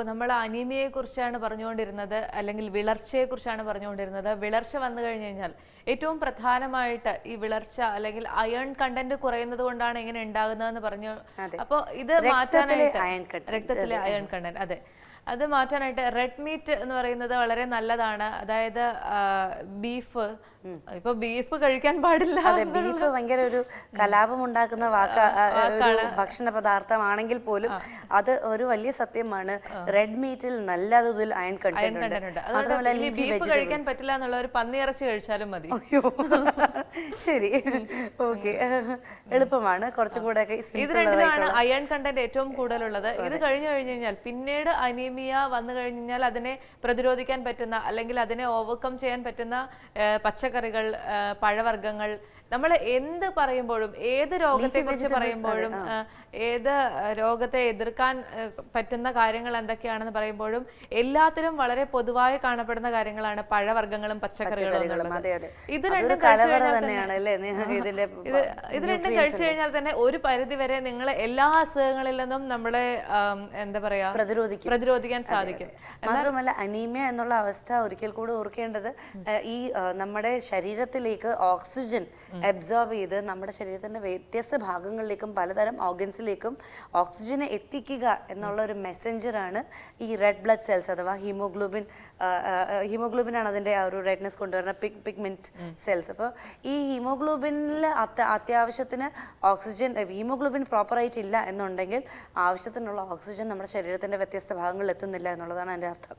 നമ്മൾ അനീമിയയെ കുറിച്ചാണ് പറഞ്ഞുകൊണ്ടിരുന്നത്, അല്ലെങ്കിൽ വിളർച്ചയെ കുറിച്ചാണ് പറഞ്ഞുകൊണ്ടിരുന്നത്. വിളർച്ച വന്നു കഴിഞ്ഞു കഴിഞ്ഞാൽ ഏറ്റവും പ്രധാനമായിട്ട് ഈ വിളർച്ച അല്ലെങ്കിൽ അയൺ കണ്ടന്റ് കുറയുന്നത് കൊണ്ടാണ് എങ്ങനെ ഉണ്ടാകുന്നതെന്ന് പറഞ്ഞു. അപ്പോൾ ഇത് മാറ്റാനായിട്ട് രക്തത്തിലെ അയൺ കണ്ടന്റ്, അതെ, അത് മാറ്റാനായിട്ട് റെഡ് മീറ്റ് എന്ന് പറയുന്നത് വളരെ നല്ലതാണ്. അതായത് ബീഫ്, ഇപ്പൊ ബീഫ് കഴിക്കാൻ പാടില്ല. ബീഫ് ഭയങ്കര ഒരു കലാപം ഉണ്ടാക്കുന്ന ഭക്ഷണ പദാർത്ഥമാണെങ്കിൽ പോലും അത് ഒരു വലിയ സത്യമാണ്. റെഡ് മീറ്റിൽ നല്ല തോതിൽ അയൺ കണ്ടന്റ് ഉണ്ട്. ബീഫ് കഴിക്കാൻ പറ്റില്ല എന്നുള്ള ഒരു പന്നിയിറച്ചി കഴിച്ചാലും മതി. ശരി, ഓക്കെ, എളുപ്പമാണ് കുറച്ചും കൂടെ. ഇത് രണ്ടിലാണ് അയൺ കണ്ടന്റ് ഏറ്റവും കൂടുതലുള്ളത്. ഇത് കഴിഞ്ഞു കഴിഞ്ഞാൽ പിന്നീട് അനീമിയ വന്നു കഴിഞ്ഞാൽ അതിനെ പ്രതിരോധിക്കാൻ പറ്റുന്ന അല്ലെങ്കിൽ അതിനെ ഓവർകം ചെയ്യാൻ പറ്റുന്ന പച്ചക്കറികൾ, പഴവർഗ്ഗങ്ങൾ, നമ്മൾ എന്ത് പറയുമ്പോഴും ഏത് രോഗത്തെ കുറിച്ച് പറയുമ്പോഴും ഏത് രോഗത്തെ എതിർക്കാൻ പറ്റുന്ന കാര്യങ്ങൾ എന്തൊക്കെയാണെന്ന് പറയുമ്പോഴും എല്ലാത്തിലും വളരെ പൊതുവായി കാണപ്പെടുന്ന കാര്യങ്ങളാണ് പഴവർഗ്ഗങ്ങളും പച്ചക്കറികളും. ഇത് രണ്ടും കഴിച്ചു കഴിഞ്ഞാൽ തന്നെ ഒരു പരിധി വരെ നിങ്ങൾ എല്ലാ അസുഖങ്ങളിൽ നിന്നും നമ്മളെ എന്താ പറയാ പ്രതിരോധിക്കാൻ സാധിക്കും. മാത്രമല്ല അനീമിയ എന്നുള്ള അവസ്ഥ ഒരിക്കൽ കൂടെ ഓർക്കേണ്ടത്, ഈ നമ്മുടെ ശരീരത്തിലേക്ക് ഓക്സിജൻ അബ്സോർബ് ചെയ്ത് നമ്മുടെ ശരീരത്തിന്റെ വ്യത്യസ്ത ഭാഗങ്ങളിലേക്കും പലതരം ഓർഗൻസിലേക്കും ഓക്സിജനെ എത്തിക്കുക എന്നുള്ള ഒരു മെസ്സഞ്ചറാണ് ഈ റെഡ് ബ്ലഡ് സെൽസ് അഥവാ ഹീമോഗ്ലോബിൻ ആണ് അതിൻ്റെ ആ ഒരു റെഡ്നെസ് കൊണ്ടുവരുന്ന പിഗ്മെന്റ് സെൽസ്. അപ്പോൾ ഈ ഹീമോഗ്ലോബിനിൽ അത്യാവശ്യത്തിന് ഓക്സിജൻ, ഹീമോഗ്ലോബിൻ പ്രോപ്പറായിട്ട് ഇല്ല എന്നുണ്ടെങ്കിൽ ആവശ്യത്തിനുള്ള ഓക്സിജൻ നമ്മുടെ ശരീരത്തിന്റെ വ്യത്യസ്ത ഭാഗങ്ങളിൽ എത്തുന്നില്ല എന്നുള്ളതാണ് അതിൻ്റെ അർത്ഥം.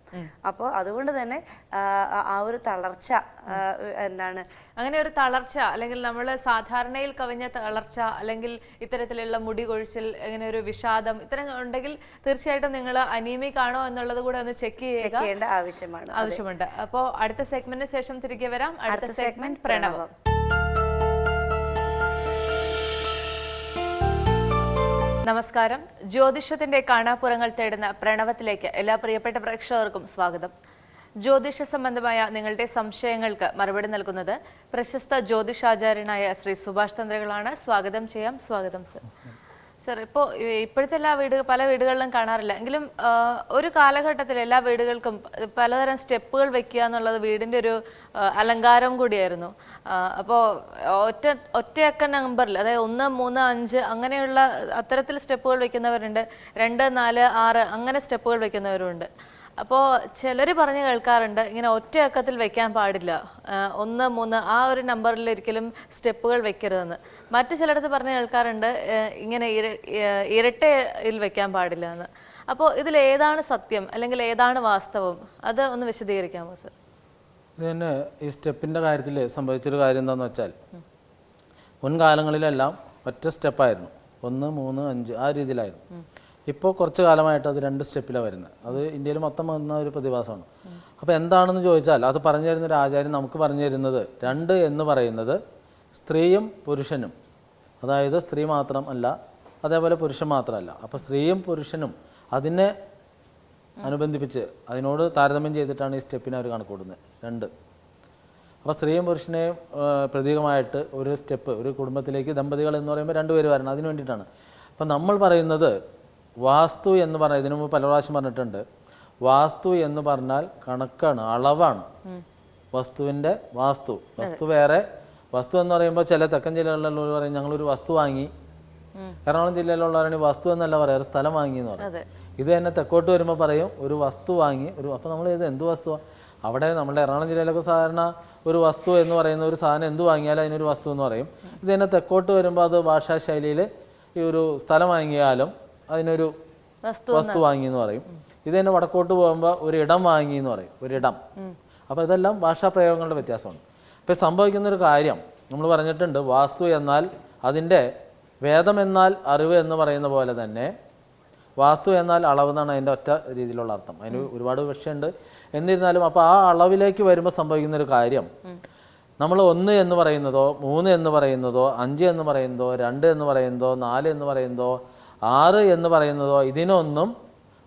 അപ്പോൾ അതുകൊണ്ട് തന്നെ ആ ഒരു തളർച്ച എന്താണ്, അങ്ങനെ ഒരു തളർച്ച അല്ലെങ്കിൽ നമ്മൾ സാധാരണയിൽ കവിഞ്ഞ തളർച്ച അല്ലെങ്കിൽ ഇത്തരത്തിലുള്ള മുടി കൊഴിച്ചിൽ, ഇങ്ങനെ ഒരു വിഷാദം ഇത്തരം ഉണ്ടെങ്കിൽ തീർച്ചയായിട്ടും നിങ്ങൾ അനീമിക് ആണോ എന്നുള്ളത് കൂടെ ഒന്ന് ചെക്ക് ചെയ്യേണ്ട ആവശ്യമുണ്ട്. അപ്പോൾ അടുത്ത സെഗ്മെന്റിന് ശേഷം തിരികെ വരാം. അടുത്ത സെഗ്മെന്റ് പ്രണവം. നമസ്കാരം. ജ്യോതിഷത്തിന്റെ കാണാപ്പുറങ്ങൾ തേടുന്ന പ്രണവത്തിലേക്ക് എല്ലാ പ്രിയപ്പെട്ട പ്രേക്ഷകർക്കും സ്വാഗതം. ജ്യോതിഷ സംബന്ധമായ നിങ്ങളുടെ സംശയങ്ങൾക്ക് മറുപടി നൽകുന്നത് പ്രശസ്ത ജ്യോതിഷാചാര്യനായ ശ്രീ സുഭാഷ് തന്ത്രികളാണ്. സ്വാഗതം ചെയ്യാം. സ്വാഗതം സർ. സർ, ഇപ്പോഴത്തെ പല വീടുകളിലും കാണാറില്ല എങ്കിലും ഒരു കാലഘട്ടത്തിൽ എല്ലാ വീടുകൾക്കും പലതരം സ്റ്റെപ്പുകൾ വെക്കുക എന്നുള്ളത് വീടിൻ്റെ ഒരു അലങ്കാരം കൂടിയായിരുന്നു. അപ്പോൾ ഒറ്റയക്ക നമ്പറിൽ, അതായത് 1, 3, 5 അങ്ങനെയുള്ള അത്തരത്തിൽ സ്റ്റെപ്പുകൾ വെക്കുന്നവരുണ്ട്. 2, 4, 6 അങ്ങനെ സ്റ്റെപ്പുകൾ വെക്കുന്നവരുണ്ട്. അപ്പോൾ ചിലർ പറഞ്ഞ് കേൾക്കാറുണ്ട് ഇങ്ങനെ ഒറ്റ അക്കത്തിൽ വെക്കാൻ പാടില്ല, 1, 3 ആ ഒരു നമ്പറിൽ ഒരിക്കലും സ്റ്റെപ്പുകൾ വെക്കരുതെന്ന്. മറ്റു ചിലടത്ത് പറഞ്ഞ് കേൾക്കാറുണ്ട് ഇങ്ങനെ ഇരട്ടയിൽ വെക്കാൻ പാടില്ല എന്ന്. അപ്പോൾ ഇതിൽ ഏതാണ് സത്യം അല്ലെങ്കിൽ ഏതാണ് വാസ്തവം, അത് ഒന്ന് വിശദീകരിക്കാമോ സർ? ഇത് തന്നെ ഈ സ്റ്റെപ്പിൻ്റെ കാര്യത്തിൽ സംഭവിച്ചൊരു കാര്യം എന്താണെന്ന് വെച്ചാൽ, മുൻകാലങ്ങളിലെല്ലാം ഒറ്റ സ്റ്റെപ്പായിരുന്നു, 1, 3, 5 ആ രീതിയിലായിരുന്നു. ഇപ്പോൾ കുറച്ച് കാലമായിട്ട് അത് 2 സ്റ്റെപ്പിലാണ് വരുന്നത്. അത് ഇന്ത്യയിൽ മൊത്തം വന്ന ഒരു പ്രതിഭാസമാണ്. അപ്പോൾ എന്താണെന്ന് ചോദിച്ചാൽ അത് പറഞ്ഞു തരുന്ന ഒരു ആചാര്യൻ നമുക്ക് പറഞ്ഞു തരുന്നത് 2 എന്ന് പറയുന്നത് സ്ത്രീയും പുരുഷനും, അതായത് സ്ത്രീ മാത്രം അല്ല, അതേപോലെ പുരുഷൻ മാത്രമല്ല. അപ്പോൾ സ്ത്രീയും പുരുഷനും അതിനെ അനുബന്ധിപ്പിച്ച് അതിനോട് താരതമ്യം ചെയ്തിട്ടാണ് ഈ സ്റ്റെപ്പിനെ അവർ കണക്കൂടുന്നത് 2. അപ്പോൾ സ്ത്രീയും പുരുഷനെയും പ്രതീകമായിട്ട് ഒരു സ്റ്റെപ്പ്, ഒരു കുടുംബത്തിലേക്ക് ദമ്പതികൾ എന്ന് പറയുമ്പോൾ 2 പേര് വരണം, അതിന് വേണ്ടിയിട്ടാണ്. അപ്പം നമ്മൾ പറയുന്നത് വാസ്തു എന്ന് പറഞ്ഞാൽ, ഇതിനു മുമ്പ് പല പ്രാവശ്യം പറഞ്ഞിട്ടുണ്ട്, വാസ്തു എന്ന് പറഞ്ഞാൽ കണക്കാണ്, അളവാണ്. വസ്തുവിൻ്റെ വസ്തു വേറെ. വസ്തു എന്ന് പറയുമ്പോൾ ചില തെക്കൻ ജില്ലകളിലുള്ളവർ പറയും ഞങ്ങളൊരു വസ്തു വാങ്ങി. എറണാകുളം ജില്ലയിലുള്ളവരാണ് വസ്തു എന്നല്ല പറയാം, ഒരു സ്ഥലം വാങ്ങി എന്ന് പറയും. ഇത് തന്നെ തെക്കോട്ട് വരുമ്പോൾ പറയും ഒരു വസ്തു വാങ്ങി. അപ്പോൾ നമ്മൾ ഇത് എന്ത് വസ്തുവാണ്? അവിടെ നമ്മുടെ എറണാകുളം ജില്ലയിലൊക്കെ സാധാരണ ഒരു വസ്തു എന്ന് പറയുന്ന ഒരു സാധനം എന്ത് വാങ്ങിയാലും അതിനൊരു വസ്തു എന്ന് പറയും. ഇത് തന്നെ തെക്കോട്ട് വരുമ്പോൾ അത് ഭാഷാ ശൈലിയിൽ ഈ ഒരു സ്ഥലം വാങ്ങിയാലും അതിനൊരു വസ്തു വാങ്ങി എന്ന് പറയും. ഇത് തന്നെ വടക്കോട്ട് പോകുമ്പോൾ ഒരു ഇടം വാങ്ങി എന്ന് പറയും, ഒരിടം. അപ്പോൾ ഇതെല്ലാം ഭാഷാ പ്രയോഗങ്ങളുടെ വ്യത്യാസമാണ്. ഇപ്പോൾ സംഭവിക്കുന്നൊരു കാര്യം നമ്മൾ പറഞ്ഞിട്ടുണ്ട്, വാസ്തു എന്നാൽ അതിൻ്റെ വേദം എന്നാൽ അറിവ് എന്ന് പറയുന്ന പോലെ തന്നെ വാസ്തു എന്നാൽ അളവ് എന്നാണ് അതിൻ്റെ ഒറ്റ രീതിയിലുള്ള അർത്ഥം. അതിന് ഒരുപാട് വിഷയമുണ്ട്. എന്നിരുന്നാലും അപ്പോൾ ആ അളവിലേക്ക് വരുമ്പോൾ സംഭവിക്കുന്നൊരു കാര്യം, നമ്മൾ 1 എന്ന് പറയുന്നതോ 3 എന്ന് പറയുന്നതോ 5 എന്ന് പറയുന്നതോ 2 എന്ന് പറയുന്നതോ 4 എന്ന് പറയുന്നതോ 6 എന്ന് പറയുന്നതോ ഇതിനൊന്നും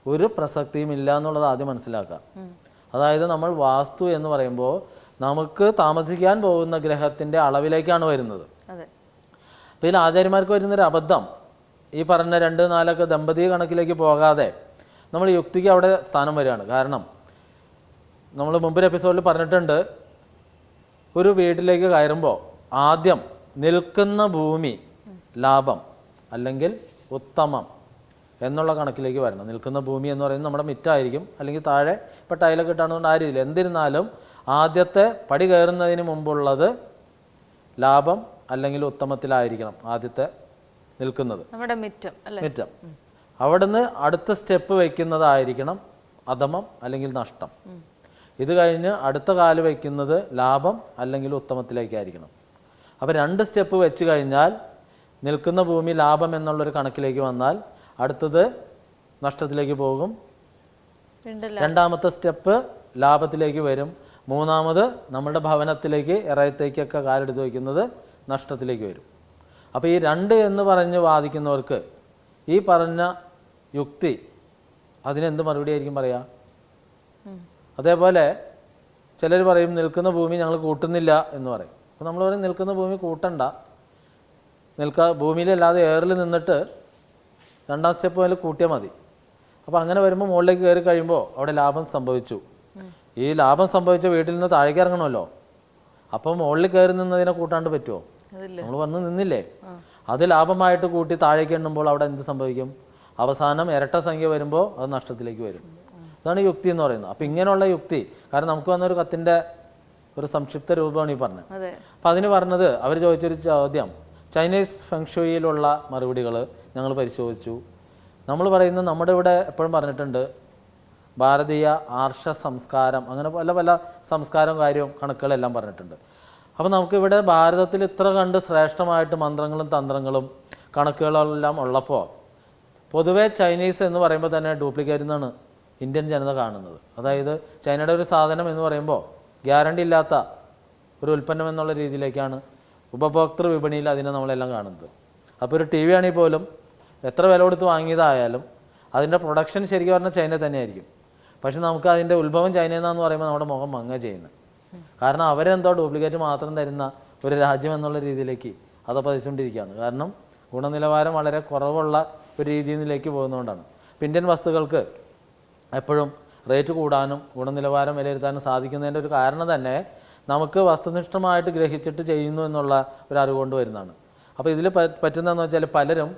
ഒരു പ്രസക്തിയും ഇല്ല എന്നുള്ളത് ആദ്യം മനസ്സിലാക്കുക. അതായത് നമ്മൾ വാസ്തു എന്ന് പറയുമ്പോൾ നമുക്ക് താമസിക്കാൻ പോകുന്ന ഗ്രഹത്തിൻ്റെ അളവിലേക്കാണ് വരുന്നത്. അപ്പോൾ ഇതിൽ ആചാര്യന്മാർക്ക് വരുന്നൊരു അബദ്ധം, ഈ പറഞ്ഞ 2, 4 ദമ്പതി കണക്കിലേക്ക് പോകാതെ നമ്മൾ യുക്തിക്ക് അവിടെ സ്ഥാനം വരികയാണ്. കാരണം നമ്മൾ മുമ്പൊരു എപ്പിസോഡിൽ പറഞ്ഞിട്ടുണ്ട്, ഒരു വീട്ടിലേക്ക് കയറുമ്പോൾ ആദ്യം നിൽക്കുന്ന ഭൂമി ലാഭം അല്ലെങ്കിൽ ഉത്തമം എന്നുള്ള കണക്കിലേക്ക് വരണം. നിൽക്കുന്ന ഭൂമി എന്ന് പറയുന്നത് നമ്മുടെ മിറ്റായിരിക്കും, അല്ലെങ്കിൽ താഴെ ഇപ്പോൾ ടൈലൊക്കെ ഇട്ടാണെന്നുകൊണ്ട് ആ രീതിയിൽ. എന്നിരുന്നാലും ആദ്യത്തെ പടി കയറുന്നതിന് മുമ്പുള്ളത് ലാഭം അല്ലെങ്കിൽ ഉത്തമത്തിലായിരിക്കണം ആദ്യത്തെ നിൽക്കുന്നത്, നമ്മുടെ മിറ്റം. മിറ്റം. അവിടുന്ന് അടുത്ത സ്റ്റെപ്പ് വയ്ക്കുന്നതായിരിക്കണം അധമം അല്ലെങ്കിൽ നഷ്ടം. ഇത് കഴിഞ്ഞ് അടുത്ത കാല് വയ്ക്കുന്നത് ലാഭം അല്ലെങ്കിൽ ഉത്തമത്തിലേക്കായിരിക്കണം. അപ്പോൾ 2 സ്റ്റെപ്പ് വെച്ച് കഴിഞ്ഞാൽ നിൽക്കുന്ന ഭൂമി ലാഭം എന്നുള്ളൊരു കണക്കിലേക്ക് വന്നാൽ അടുത്തത് നഷ്ടത്തിലേക്ക് പോകും. രണ്ടാമത്തെ സ്റ്റെപ്പ് ലാഭത്തിലേക്ക് വരും. മൂന്നാമത് നമ്മുടെ ഭവനത്തിലേക്ക് ഇറയത്തേക്കൊക്കെ കാലെടുത്ത് വയ്ക്കുന്നത് നഷ്ടത്തിലേക്ക് വരും. അപ്പോൾ ഈ 2 എന്ന് പറഞ്ഞ് വാദിക്കുന്നവർക്ക് ഈ പറഞ്ഞ യുക്തി അതിനെന്ത് മറുപടി ആയിരിക്കും പറയാ? അതേപോലെ ചിലർ പറയും നിൽക്കുന്ന ഭൂമി ഞങ്ങൾ കൂട്ടുന്നില്ല എന്ന് പറയും. അപ്പോൾ നമ്മൾ പറയും നിൽക്കുന്ന ഭൂമി കൂട്ടണ്ട, ഭൂമിയിലല്ലാതെ എയറിൽ നിന്നിട്ട് 2ാം സ്റ്റെപ്പ് മുതൽ കൂട്ടിയാൽ മതി. അപ്പോൾ അങ്ങനെ വരുമ്പോൾ മുകളിലേക്ക് കയറി കഴിയുമ്പോൾ അവിടെ ലാഭം സംഭവിച്ചു. ഈ ലാഭം സംഭവിച്ച വീട്ടിൽ നിന്ന് താഴേക്ക് ഇറങ്ങണമല്ലോ. അപ്പം മുകളിൽ കയറി നിന്നതിനെ കൂട്ടാണ്ട് പറ്റുമോ? നമ്മൾ വന്ന് നിന്നില്ലേ? അത് ലാഭമായിട്ട് കൂട്ടി താഴേക്ക് എണ്ണുമ്പോൾ അവിടെ എന്ത് സംഭവിക്കും? അവസാനം ഇരട്ട സംഖ്യ വരുമ്പോൾ അത് നഷ്ടത്തിലേക്ക് വരും. അതാണ് യുക്തി എന്ന് പറയുന്നത്. അപ്പം ഇങ്ങനെയുള്ള യുക്തി, കാരണം നമുക്ക് വന്നൊരു കത്തിൻ്റെ ഒരു സംക്ഷിപ്ത രൂപമാണ് ഈ പറഞ്ഞത്. അപ്പം അതിന് പറഞ്ഞത് അവർ ചോദിച്ചൊരു ചോദ്യം, ചൈനീസ് ഫെങ്ഷുയിലുള്ള മറുപടികൾ ഞങ്ങൾ പരിശോധിച്ചു. നമ്മൾ പറയുന്നത് നമ്മുടെ ഇവിടെ എപ്പോഴും പറഞ്ഞിട്ടുണ്ട് ഭാരതീയ ആർഷ സംസ്കാരം, അങ്ങനെ പല പല സംസ്കാരവും കാര്യവും കണക്കുകളെല്ലാം പറഞ്ഞിട്ടുണ്ട്. അപ്പോൾ നമുക്കിവിടെ ഭാരതത്തിൽ ഇത്ര കണ്ട് ശ്രേഷ്ഠമായിട്ട് മന്ത്രങ്ങളും തന്ത്രങ്ങളും കണക്കുകളെല്ലാം ഉള്ളപ്പോൾ പൊതുവേ ചൈനീസ് എന്ന് പറയുമ്പോൾ തന്നെ ഡ്യൂപ്ലിക്കേറ്റ് എന്നാണ് ഇന്ത്യൻ ജനത കാണുന്നത്. അതായത് ചൈനയുടെ ഒരു സാധനം എന്ന് പറയുമ്പോൾ ഗ്യാരണ്ടി ഇല്ലാത്ത ഒരു ഉൽപ്പന്നം എന്നുള്ള രീതിയിലേക്കാണ് ഉപഭോക്തൃ വിപണിയിൽ അതിനെ നമ്മളെല്ലാം കാണുന്നത്. അപ്പോൾ ഒരു ടി വി ആണെങ്കിൽ പോലും എത്ര വില കൊടുത്ത് വാങ്ങിയതായാലും അതിൻ്റെ പ്രൊഡക്ഷൻ ശരിക്കും പറഞ്ഞാൽ ചൈന തന്നെയായിരിക്കും. പക്ഷെ നമുക്ക് അതിൻ്റെ ഉത്ഭവം ചൈനയിൽ നിന്നാന്ന് പറയുമ്പോൾ നമ്മുടെ മുഖം മങ്ങ ചെയ്യുന്നത്. കാരണം അവരെന്തോ ഡ്യൂപ്ലിക്കേറ്റ് മാത്രം തരുന്ന ഒരു രാജ്യം എന്നുള്ള രീതിയിലേക്ക് അത് പതിച്ചുകൊണ്ടിരിക്കുകയാണ്. കാരണം ഗുണനിലവാരം വളരെ കുറവുള്ള ഒരു രീതിയിലേക്ക് പോകുന്നതുകൊണ്ടാണ്. ഇന്ത്യൻ വസ്തുക്കൾക്ക് എപ്പോഴും റേറ്റ് കൂടാനും ഗുണനിലവാരം വിലയിരുത്താനും സാധിക്കുന്നതിൻ്റെ ഒരു കാരണം തന്നെ നമുക്ക് വസ്തുനിഷ്ഠമായിട്ട് ഗ്രഹിച്ചിട്ട് ചെയ്യുന്നു എന്നുള്ള ഒരു അറിവ് കൊണ്ട് വരുന്നതാണ്. അപ്പോൾ ഇതിൽ പറ്റുന്നതെന്ന് വെച്ചാൽ പലരും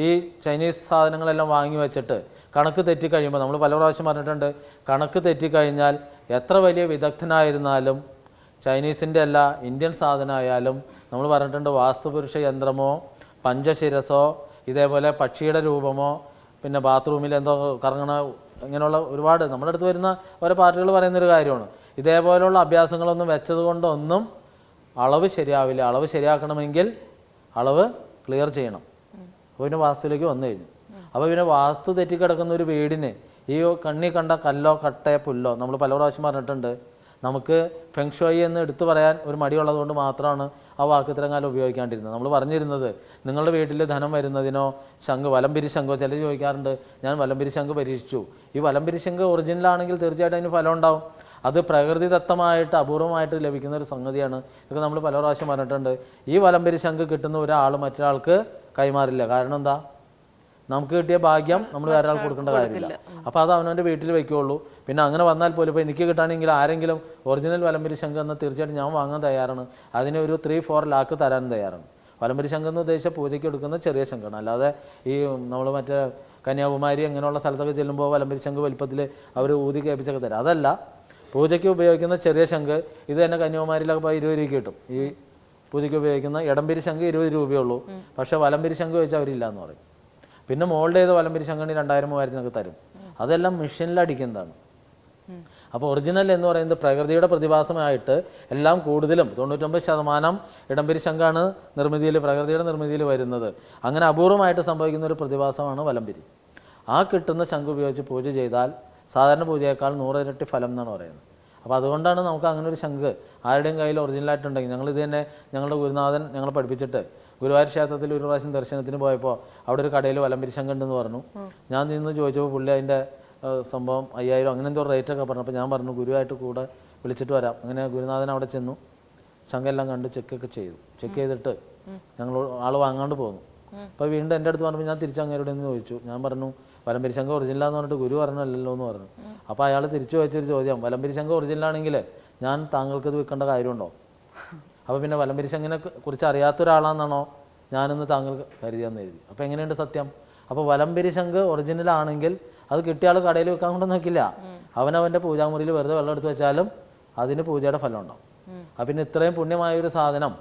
ഈ ചൈനീസ് സാധനങ്ങളെല്ലാം വാങ്ങി വെച്ചിട്ട് കണക്ക് തെറ്റിക്കഴിയുമ്പോൾ, നമ്മൾ പല പ്രാവശ്യം പറഞ്ഞിട്ടുണ്ട്, കണക്ക് തെറ്റിക്കഴിഞ്ഞാൽ എത്ര വലിയ വിദഗ്ധനായിരുന്നാലും ചൈനീസിൻ്റെ അല്ല ഇന്ത്യൻ സാധനമായാലും നമ്മൾ പറഞ്ഞിട്ടുണ്ട് വാസ്തുപുരുഷ യന്ത്രമോ പഞ്ചശിരസോ ഇതേപോലെ പക്ഷിയുടെ രൂപമോ പിന്നെ ബാത്റൂമിൽ എന്തോ കറങ്ങണ ഇങ്ങനെയുള്ള ഒരുപാട് നമ്മുടെ അടുത്ത് വരുന്ന ഓരോ പാർട്ടികൾ പറയുന്നൊരു കാര്യമാണ്. ഇതേപോലെയുള്ള അഭ്യാസങ്ങളൊന്നും വെച്ചത് കൊണ്ടൊന്നും അളവ് ശരിയാവില്ല. അളവ് ശരിയാക്കണമെങ്കിൽ അളവ് ക്ലിയർ ചെയ്യണം. അപ്പോൾ പിന്നെ വാസ്തുവിലേക്ക് വന്നു കഴിഞ്ഞു. അപ്പോൾ പിന്നെ വാസ്തു തെറ്റിക്കിടക്കുന്ന ഒരു വീടിന് ഈ കണ്ണി കണ്ട കല്ലോ കട്ടയോ പുല്ലോ നമ്മൾ പല പ്രാവശ്യം പറഞ്ഞിട്ടുണ്ട്. നമുക്ക് ഫെങ്ഷോയി എന്ന് എടുത്തു പറയാൻ ഒരു മടിയുള്ളതുകൊണ്ട് മാത്രമാണ് ആ വാക്ക് ഇത്രയും കാലം ഉപയോഗിക്കാണ്ടിരുന്നത്. നമ്മൾ പറഞ്ഞിരുന്നത് നിങ്ങളുടെ വീട്ടിൽ ധനം വരുന്നതിനോ ശംഖ് വലംപിരി ശംഖോ, ചിലർ ചോദിക്കാറുണ്ട് ഞാൻ വലംപിരി ശംഖ് പരീക്ഷിച്ചു. ഈ വലംപിരി ശംഖ് ഒറിജിനലാണെങ്കിൽ തീർച്ചയായിട്ടും അതിന് ഫലം ഉണ്ടാവും. അത് പ്രകൃതിദത്തമായിട്ട് അപൂർവമായിട്ട് ലഭിക്കുന്ന ഒരു സംഗതിയാണ്. ഇതൊക്കെ നമ്മൾ പല പ്രാവശ്യം പറഞ്ഞിട്ടുണ്ട്. ഈ വലംപിരി ശംഖ് കിട്ടുന്ന ഒരാൾ മറ്റൊരാൾക്ക് കൈമാറില്ല. കാരണം എന്താ? നമുക്ക് കിട്ടിയ ഭാഗ്യം നമ്മൾ വേറെ ആൾക്ക് കൊടുക്കേണ്ട കാര്യമില്ല. അപ്പോൾ അത് അവനവൻ്റെ വീട്ടിൽ വയ്ക്കുകയുള്ളൂ. പിന്നെ അങ്ങനെ വന്നാൽ പോലും ഇപ്പോൾ എനിക്ക് കിട്ടുകയാണെങ്കിൽ ആരെങ്കിലും ഒറിജിനൽ വലംപിരി ശംഖ് എന്ന് തീർച്ചയായിട്ടും ഞാൻ വാങ്ങാൻ തയ്യാറാണ്. അതിന് ഒരു 3-4 ലാക്ക് തരാൻ തയ്യാറാണ്. വലംപിരി ശംഖ് എന്ന് ഉദ്ദേശിച്ച പൂജയ്ക്ക് എടുക്കുന്ന ചെറിയ ശംഖാണ്. അല്ലാതെ ഈ നമ്മൾ മറ്റേ കന്യാകുമാരി അങ്ങനെയുള്ള സ്ഥലത്തൊക്കെ ചെല്ലുമ്പോൾ വലംപിരി ശംഖ് വലിപ്പത്തിൽ അവർ ഊതി കേൾപ്പിച്ചൊക്കെ തരാം. അതല്ല, പൂജയ്ക്ക് ഉപയോഗിക്കുന്ന ചെറിയ ശംഖ് ഇത് തന്നെ കന്യാകുമാരിയിലൊക്കെ ഇപ്പോൾ 20 രൂപയ്ക്ക് കിട്ടും. ഈ പൂജയ്ക്ക് ഉപയോഗിക്കുന്ന ഇടംപിരി ശംഖ് 20 രൂപയുള്ളൂ. പക്ഷേ വലംപിരി ശംഖ് വെച്ചാൽ അവരില്ല എന്ന് പറയും. പിന്നെ മോൾഡ് ചെയ്ത വലംപിരി ശംഖിന് 2000-3000 തരും. അതെല്ലാം മെഷീനിലടിക്കുന്നതാണ്. അപ്പോൾ ഒറിജിനൽ എന്ന് പറയുന്നത് പ്രകൃതിയുടെ പ്രതിഭാസമായിട്ട് എല്ലാം കൂടുതലും 99% ഇടംപിരി ശംഖാണ് നിർമ്മിതിയിൽ, പ്രകൃതിയുടെ നിർമ്മിതിയിൽ വരുന്നത്. അങ്ങനെ അപൂർവമായിട്ട് സംഭവിക്കുന്ന ഒരു പ്രതിഭാസമാണ് വലംപിരി. ആ കിട്ടുന്ന ശംഖ് ഉപയോഗിച്ച് പൂജ ചെയ്താൽ സാധാരണ പൂജയേക്കാൾ 100 ഇരട്ടി ഫലം എന്നാണ് പറയുന്നത്. അപ്പോൾ അതുകൊണ്ടാണ് നമുക്ക് അങ്ങനെ ഒരു ശംഖ് ആരുടെയും കയ്യിൽ ഒറിജിനലായിട്ടുണ്ടെങ്കിൽ, ഞങ്ങളിത് തന്നെ ഞങ്ങളുടെ ഗുരുനാഥൻ ഞങ്ങളെ പഠിപ്പിച്ചിട്ട് ഗുരുവായൂർ ക്ഷേത്രത്തിൽ ഒരു പ്രാവശ്യം ദർശനത്തിന് പോയപ്പോൾ അവിടെ ഒരു കടയിൽ വലംപിരി ശംഖ് ഉണ്ടെന്ന് പറഞ്ഞു. ഞാൻ നിന്ന് ചോദിച്ചപ്പോൾ പുള്ളി അതിൻ്റെ സംഭവം 5000 അങ്ങനെ എന്തോ റേറ്റൊക്കെ പറഞ്ഞു. അപ്പോൾ ഞാൻ പറഞ്ഞു ഗുരുവായിട്ട് കൂടെ വിളിച്ചിട്ട് വരാം. അങ്ങനെ ഗുരുനാഥൻ അവിടെ ചെന്നു, ശംഖെല്ലാം കണ്ട് ചെക്കൊക്കെ ചെയ്തു. ചെക്ക് ചെയ്തിട്ട് ഞങ്ങൾ ആൾ വാങ്ങാണ്ട് പോന്നു. അപ്പോൾ വീണ്ടും എൻ്റെ അടുത്ത് പറഞ്ഞപ്പോൾ ഞാൻ തിരിച്ച് അങ്ങേരോട് എന്ന് ചോദിച്ചു. ഞാൻ പറഞ്ഞു വലംപിരി ശംഖ് ഒറിജിനലാന്ന് പറഞ്ഞിട്ട് ഗുരു പറഞ്ഞല്ലോ എന്ന് പറഞ്ഞു. അപ്പോൾ അയാൾ തിരിച്ചു വെച്ചൊരു ചോദ്യം, വലംപിരി ശംഖ് ഒറിജിനലാണെങ്കിൽ ഞാൻ താങ്കൾക്ക് ഇത് വിൽക്കേണ്ട കാര്യമുണ്ടോ? അപ്പോൾ പിന്നെ വലംപിരി ശംഖിനെ കുറിച്ച് അറിയാത്ത ഒരാളാണെന്നാണോ ഞാനിന്ന് താങ്കൾക്ക് കരുതിയെന്ന് എഴുതി. അപ്പോൾ എങ്ങനെയുണ്ട് സത്യം? അപ്പോൾ വലംപിരി ശംഖ് ഒറിജിനൽ ആണെങ്കിൽ അത് കിട്ടിയ ആൾ കടയിൽ വെക്കാൻ കൊണ്ടൊന്നും നോക്കില്ല. അവനവൻ്റെ പൂജാമുറിയിൽ വെറുതെ വെള്ളം എടുത്ത് വെച്ചാലും അതിന് പൂജയുടെ ഫലം ഉണ്ടാവും. അപ്പം പിന്നെ ഇത്രയും പുണ്യമായ ഒരു സാധനം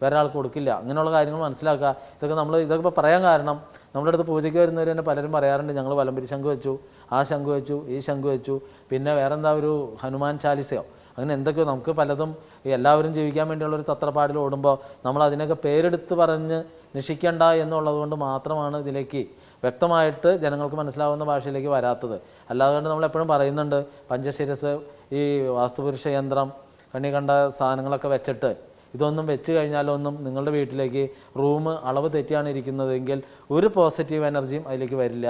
വേറെ ആൾക്ക് കൊടുക്കില്ല. അങ്ങനെയുള്ള കാര്യങ്ങൾ മനസ്സിലാക്കുക. ഇതൊക്കെ ഇപ്പോൾ പറയാൻ കാരണം നമ്മുടെ അടുത്ത് പൂജയ്ക്ക് വരുന്നവർ തന്നെ പലരും പറയാറുണ്ട്, ഞങ്ങൾ വലംപിരി ശംഖ് വെച്ചു, ആ ശംഖ് വെച്ചു, ഈ ശംഖ് വെച്ചു, പിന്നെ വേറെന്താ ഒരു ഹനുമാൻ ചാലിസയോ അങ്ങനെ എന്തൊക്കെയോ നമുക്ക് പലതും എല്ലാവരും ജീവിക്കാൻ വേണ്ടിയുള്ളൊരു തത്രപ്പാടിൽ ഓടുമ്പോൾ നമ്മൾ അതിനൊക്കെ പേരെടുത്ത് പറഞ്ഞ് നിഷിക്കേണ്ട എന്നുള്ളത് കൊണ്ട് മാത്രമാണ് ഇതിലേക്ക് വ്യക്തമായിട്ട് ജനങ്ങൾക്ക് മനസ്സിലാവുന്ന ഭാഷയിലേക്ക് വരാത്തത്. അല്ലാതെ നമ്മളെപ്പോഴും പറയുന്നുണ്ട് പഞ്ചശിരസ്, ഈ വാസ്തുപുരുഷ യന്ത്രം, കണ്ണി കണ്ട സാധനങ്ങളൊക്കെ വെച്ചിട്ട് ഇതൊന്നും വെച്ച് കഴിഞ്ഞാലൊന്നും നിങ്ങളുടെ വീട്ടിലേക്ക് റൂം അളവ് തെറ്റിയാണ് ഇരിക്കുന്നതെങ്കിൽ ഒരു പോസിറ്റീവ് എനർജിയും അതിലേക്ക് വരില്ല.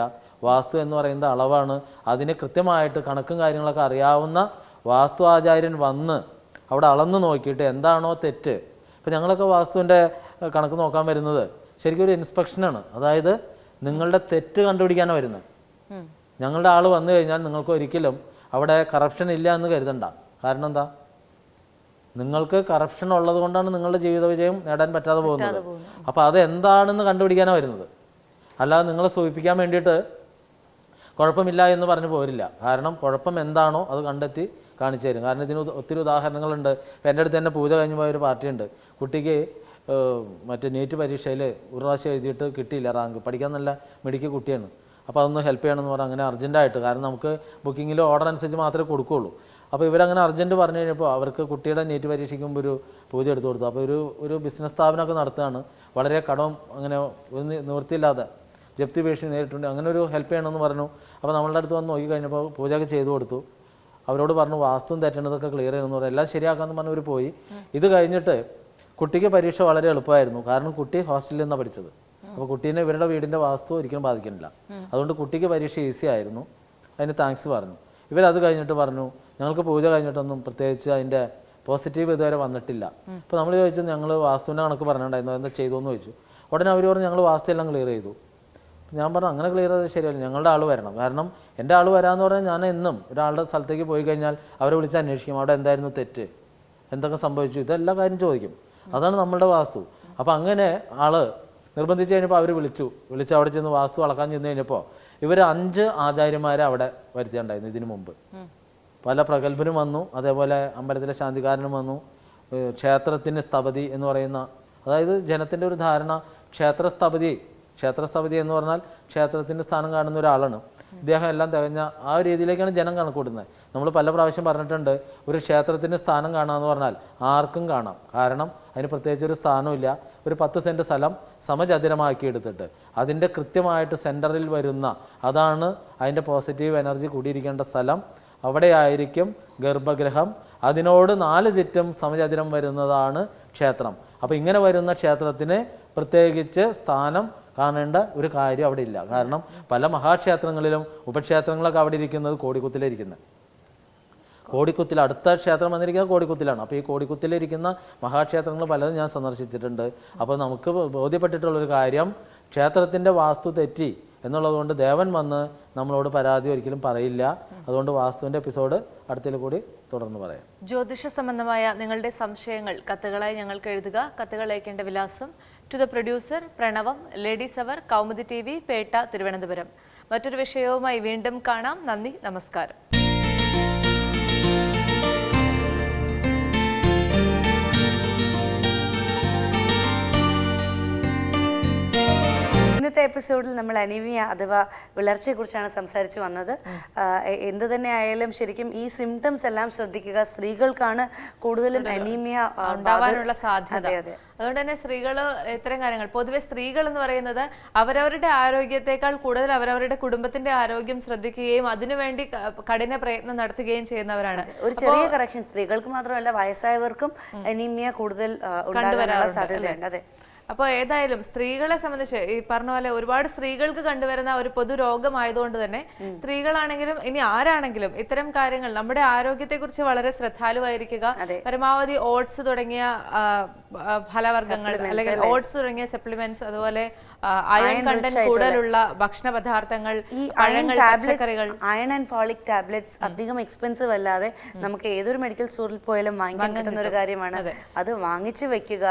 വാസ്തു എന്ന് പറയുന്നത് അളവാണ്. അതിന് കൃത്യമായിട്ട് കണക്കും കാര്യങ്ങളൊക്കെ അറിയാവുന്ന വാസ്തു ആചാര്യൻ വന്ന് അവിടെ അളന്ന് നോക്കിയിട്ട് എന്താണോ തെറ്റ്. ഇപ്പം ഞങ്ങളൊക്കെ വാസ്തുവിൻ്റെ കണക്ക് നോക്കാൻ വരുന്നത് ശരിക്കും ഒരു ഇൻസ്പെക്ഷനാണ്. അതായത് നിങ്ങളുടെ തെറ്റ് കണ്ടുപിടിക്കാനാണ് വരുന്നത്. ഞങ്ങളുടെ ആൾ വന്നു കഴിഞ്ഞാൽ നിങ്ങൾക്ക് ഒരിക്കലും അവിടെ കറപ്ഷൻ ഇല്ല എന്ന് കരുതണ്ട. കാരണം എന്താ? നിങ്ങൾക്ക് കറപ്ഷൻ ഉള്ളത് കൊണ്ടാണ് നിങ്ങളുടെ ജീവിത വിജയം നേടാൻ പറ്റാതെ പോകുന്നത്. അപ്പോൾ അത് എന്താണെന്ന് കണ്ടുപിടിക്കാനാണ് വരുന്നത്. അല്ലാതെ നിങ്ങളെ സൂചിപ്പിക്കാൻ വേണ്ടിയിട്ട് കുഴപ്പമില്ല എന്ന് പറഞ്ഞു പോരില്ല. കാരണം കുഴപ്പം എന്താണോ അത് കണ്ടെത്തി കാണിച്ചു തരും. കാരണം ഇതിന് ഒത്തിരി ഉദാഹരണങ്ങളുണ്ട്. ഇപ്പം എൻ്റെ അടുത്ത് തന്നെ പൂജ കഴിഞ്ഞ് പോയ ഒരു പാർട്ടിയുണ്ട്. കുട്ടിക്ക് മറ്റേ നീറ്റ് പരീക്ഷയിൽ ഒരു പ്രാവശ്യം എഴുതിയിട്ട് കിട്ടിയില്ല റാങ്ക്. പഠിക്കാൻ നല്ല മിടുക്കി കുട്ടിയാണ്. അപ്പോൾ അതൊന്ന് ഹെൽപ്പ് ചെയ്യണമെന്ന് പറഞ്ഞാൽ അങ്ങനെ അർജൻറ്റായിട്ട്, കാരണം നമുക്ക് ബുക്കിങ്ങിൽ ഓർഡർ അനുസരിച്ച് മാത്രമേ കൊടുക്കുകയുള്ളൂ. അപ്പോൾ ഇവരങ്ങനെ അർജൻറ്റ് പറഞ്ഞു കഴിഞ്ഞപ്പോൾ അവർക്ക് കുട്ടിയുടെ നീറ്റ് പരീക്ഷയ്ക്ക് മുമ്പ് ഒരു പൂജ എടുത്തു കൊടുത്തു. അപ്പോൾ ഒരു ബിസിനസ് സ്ഥാപനമൊക്കെ നടത്തുകയാണ്. വളരെ കടവും അങ്ങനെ ഒരു നിവൃത്തിയില്ലാതെ ജപ്തി ഭീഷണി നേരിട്ടുണ്ട്. അങ്ങനെ ഒരു ഹെൽപ്പ് ചെയ്യണമെന്ന് പറഞ്ഞു. അപ്പോൾ നമ്മളുടെ അടുത്ത് വന്ന് നോക്കി കഴിഞ്ഞപ്പോൾ പൂജയൊക്കെ ചെയ്തു കൊടുത്തു. അവരോട് പറഞ്ഞു വാസ്തുവും തെറ്റേണ്ടതൊക്കെ ക്ലിയർ ചെയ്യുമെന്ന് പറഞ്ഞു. എല്ലാം ശരിയാക്കാമെന്ന് പറഞ്ഞവർ പോയി. ഇത് കഴിഞ്ഞിട്ട് കുട്ടിക്ക് പരീക്ഷ വളരെ എളുപ്പമായിരുന്നു. കാരണം കുട്ടി ഹോസ്റ്റലിൽ നിന്നാണ് പഠിച്ചത്. അപ്പോൾ കുട്ടീനെ ഇവരുടെ വീടിൻ്റെ വാസ്തു ഒരിക്കലും ബാധിക്കുന്നില്ല. അതുകൊണ്ട് കുട്ടിക്ക് പരീക്ഷ ഈസി ആയിരുന്നു. അതിന് താങ്ക്സ് പറഞ്ഞു. ഇവരത് കഴിഞ്ഞിട്ട് പറഞ്ഞു ഞങ്ങൾക്ക് പൂജ കഴിഞ്ഞിട്ടൊന്നും പ്രത്യേകിച്ച് അതിൻ്റെ പോസിറ്റീവ് ഇതുവരെ വന്നിട്ടില്ല. അപ്പോൾ നമ്മൾ ചോദിച്ചു ഞങ്ങൾ വാസ്തുവിൻ്റെ കണക്ക് പറഞ്ഞിട്ടുണ്ടായിരുന്നു, എന്താ ചെയ്തോന്ന് ചോദിച്ചു. ഉടനെ അവർ പറഞ്ഞു ഞങ്ങൾ വാസ്തു എല്ലാം ക്ലിയർ ചെയ്തു. ഞാൻ പറഞ്ഞു അങ്ങനെ ക്ലിയർ ചെയ്തത് ശരിയല്ല, ഞങ്ങളുടെ ആൾ വരണം. കാരണം എൻ്റെ ആൾ വരാമെന്ന് പറഞ്ഞാൽ ഞാൻ എന്നും ഒരാളുടെ സ്ഥലത്തേക്ക് പോയി കഴിഞ്ഞാൽ അവരെ വിളിച്ച് അന്വേഷിക്കും അവിടെ എന്തായിരുന്നു തെറ്റ്, എന്തൊക്കെ സംഭവിച്ചു, ഇതെല്ലാ കാര്യം ചോദിക്കും. അതാണ് നമ്മളുടെ വാസ്തു. അപ്പോൾ അങ്ങനെ ആൾ നിർബന്ധിച്ച് കഴിഞ്ഞപ്പോൾ അവർ വിളിച്ച് അവിടെ ചെന്ന് വാസ്തു അളക്കാൻ ചെന്ന് കഴിഞ്ഞപ്പോൾ ഇവർ 5 ആചാര്യന്മാരെ അവിടെ വരുത്തിയിട്ടുണ്ടായിരുന്നു. ഇതിനു മുമ്പ് പല പ്രഗത്ഭരും വന്നു. അതേപോലെ അമ്പലത്തിലെ ശാന്തികാരനും വന്നു. ക്ഷേത്രത്തിന് സ്ഥപതി എന്ന് പറയുന്ന, അതായത് ജനത്തിൻ്റെ ഒരു ധാരണ ക്ഷേത്രസ്ഥപതി എന്ന് പറഞ്ഞാൽ ക്ഷേത്രത്തിൻ്റെ സ്ഥാനം കാണുന്ന ഒരാളാണ്. ഇദ്ദേഹം എല്ലാം തികഞ്ഞ ആ ഒരു രീതിയിലേക്കാണ് ജനം കണക്കൂട്ടുന്നത്. നമ്മൾ പല പ്രാവശ്യം പറഞ്ഞിട്ടുണ്ട് ഒരു ക്ഷേത്രത്തിൻ്റെ സ്ഥാനം കാണാമെന്ന് പറഞ്ഞാൽ ആർക്കും കാണാം. കാരണം അതിന് പ്രത്യേകിച്ച് ഒരു സ്ഥാനമില്ല. ഒരു 10 സെൻറ്റ് സ്ഥലം സമചതുരമാക്കി എടുത്തിട്ട് അതിൻ്റെ കൃത്യമായിട്ട് സെൻറ്ററിൽ വരുന്ന, അതാണ് അതിൻ്റെ പോസിറ്റീവ് എനർജി കൂടിയിരിക്കേണ്ട സ്ഥലം. അവിടെയായിരിക്കും ഗർഭഗൃഹം. അതിനോട് 4 ചുറ്റും സമചതുരം വരുന്നതാണ് ക്ഷേത്രം. അപ്പോൾ ഇങ്ങനെ വരുന്ന ക്ഷേത്രത്തിന് പ്രത്യേകിച്ച് സ്ഥാനം കാണേണ്ട ഒരു കാര്യം അവിടെ ഇല്ല. കാരണം പല മഹാക്ഷേത്രങ്ങളിലും ഉപക്ഷേത്രങ്ങളൊക്കെ അവിടെ ഇരിക്കുന്നത് കോടിക്കുത്തിലിരിക്കുന്നത്. കോടിക്കുത്തിൽ അടുത്ത ക്ഷേത്രം വന്നിരിക്കുന്നത് കോടിക്കുത്തിലാണ്. അപ്പോൾ ഈ കോടിക്കുത്തിലിരിക്കുന്ന മഹാക്ഷേത്രങ്ങൾ പലതും ഞാൻ സന്ദർശിച്ചിട്ടുണ്ട്. അപ്പോൾ നമുക്ക് ബോധ്യപ്പെട്ടിട്ടുള്ളൊരു കാര്യം ക്ഷേത്രത്തിൻ്റെ വാസ്തു തെറ്റി എന്നുള്ളതുകൊണ്ട് ദേവൻ വന്ന് നമ്മളോട് പരാതി ഒരിക്കലും പറയില്ല. അതുകൊണ്ട് വാസ്തുവിൻ്റെ എപ്പിസോഡ് അടുത്തിൽ കൂടി തുടർന്ന് പറയാം. ജ്യോതിഷ സംബന്ധമായ നിങ്ങളുടെ സംശയങ്ങൾ കത്തുകളായി ഞങ്ങൾക്ക് എഴുതുക. കത്തുകൾ അയക്കേണ്ട വിലാസം to the producer Pranavam, ladies hour, Kaumudi TV, Pettah, Thiruvananthapuram. മറ്റൊരു വിഷയവുമായി വീണ്ടും കാണാം. നന്ദി, നമസ്കാരം. ഇന്നത്തെ എപ്പിസോഡിൽ നമ്മൾ അനീമിയ അഥവാ വിളർച്ചയെക്കുറിച്ചാണ് സംസാരിച്ചു വന്നത്. എന്ത് തന്നെ ആയാലും ശരിക്കും ഈ സിംറ്റംസ് എല്ലാം ശ്രദ്ധിക്കുക. സ്ത്രീകൾക്കാണ് കൂടുതലും അനീമിയ ഉണ്ടാവാനുള്ള സാധ്യത. അതുകൊണ്ട് തന്നെ സ്ത്രീകൾ ഇത്തരം കാര്യങ്ങൾ, പൊതുവെ സ്ത്രീകൾ എന്ന് പറയുന്നത് അവരവരുടെ ആരോഗ്യത്തെക്കാൾ കൂടുതൽ അവരവരുടെ കുടുംബത്തിന്റെ ആരോഗ്യം ശ്രദ്ധിക്കുകയും അതിനുവേണ്ടി കഠിന പ്രയത്നം നടത്തുകയും ചെയ്യുന്നവരാണ്. ഒരു ചെറിയ കറക്ഷൻ, സ്ത്രീകൾക്ക് മാത്രമല്ല വയസ്സായവർക്കും അനീമിയ കൂടുതൽ ഉണ്ടാകാനുള്ള സാധ്യതയുണ്ട്. അതെ. അപ്പോൾ ഏതായാലും സ്ത്രീകളെ സംബന്ധിച്ച് ഈ പറഞ്ഞ പോലെ ഒരുപാട് സ്ത്രീകൾക്ക് കണ്ടുവരുന്ന ഒരു പൊതു രോഗമായതുകൊണ്ട് തന്നെ സ്ത്രീകളാണെങ്കിലും ഇനി ആരാണെങ്കിലും ഇത്തരം കാര്യങ്ങൾ നമ്മുടെ ആരോഗ്യത്തെക്കുറിച്ച് വളരെ ശ്രദ്ധാലുവായിരിക്കുക. പരമാവധി ഓട്സ് തുടങ്ങിയ ഫലവർഗ്ഗങ്ങൾ അല്ലെങ്കിൽ ഓട്സ് തുടങ്ങിയ സപ്ലിമെന്റ്സ്, അതുപോലെ അയൺ കണ്ടന്റ് കൂടുതലുള്ള ഭക്ഷണ പദാർത്ഥങ്ങൾ, പഴങ്ങൾ, പച്ചക്കറികൾ. അയൺ ആൻഡ് ഫോളിക് ടാബ്ലറ്റ്സ് അധികം എക്സ്പെൻസീവ് അല്ലാതെ നമുക്ക് ഏതൊരു മെഡിക്കൽ സ്റ്റോറിൽ പോയാലും വാങ്ങിക്കാൻ കിട്ടുന്ന ഒരു കാര്യമാണ്. അത് വാങ്ങിച്ചു വെക്കുക,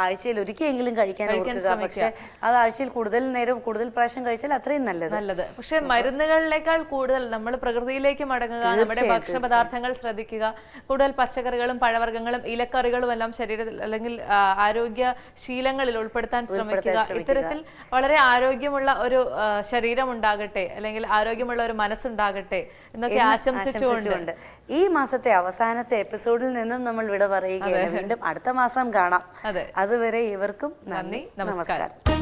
ആഴ്ചയിൽ ഒരിക്കലെങ്കിലും കഴിക്കാൻ ഓർക്കുക. പക്ഷെ അത് ആഴ്ചയിൽ കൂടുതൽ പ്രാവശ്യം കഴിച്ചാൽ അത്രയും നല്ലത്. പക്ഷെ മരുന്നുകളിലേക്കാൾ കൂടുതൽ നമ്മൾ പ്രകൃതിയിലേക്ക് മടങ്ങുക, നമ്മുടെ ഭക്ഷണപദാർത്ഥങ്ങൾ ശ്രദ്ധിക്കുക, കൂടുതൽ പച്ചക്കറികളും പഴവർഗ്ഗങ്ങളും ഇലക്കറികളും എല്ലാം ശരീരത്തിൽ അല്ലെങ്കിൽ ആരോഗ്യ ശീലങ്ങളിൽ ഉൾപ്പെടുത്താൻ ശ്രമിക്കുക. ഇത്തരത്തിൽ വളരെ ആരോഗ്യമുള്ള ഒരു ശരീരം ഉണ്ടാകട്ടെ, അല്ലെങ്കിൽ ആരോഗ്യമുള്ള ഒരു മനസ്സുണ്ടാകട്ടെ എന്നൊക്കെ ആശംസിച്ചുകൊണ്ട് ഈ മാസത്തെ അവസാനത്തെ എപ്പിസോഡിൽ നിന്നും നമ്മൾ വിട പറയുകയാണ്. വീണ്ടും അടുത്ത മാസം കാണാം. അതുവരെ ഇവർക്കും നന്ദി, നമസ്കാരം.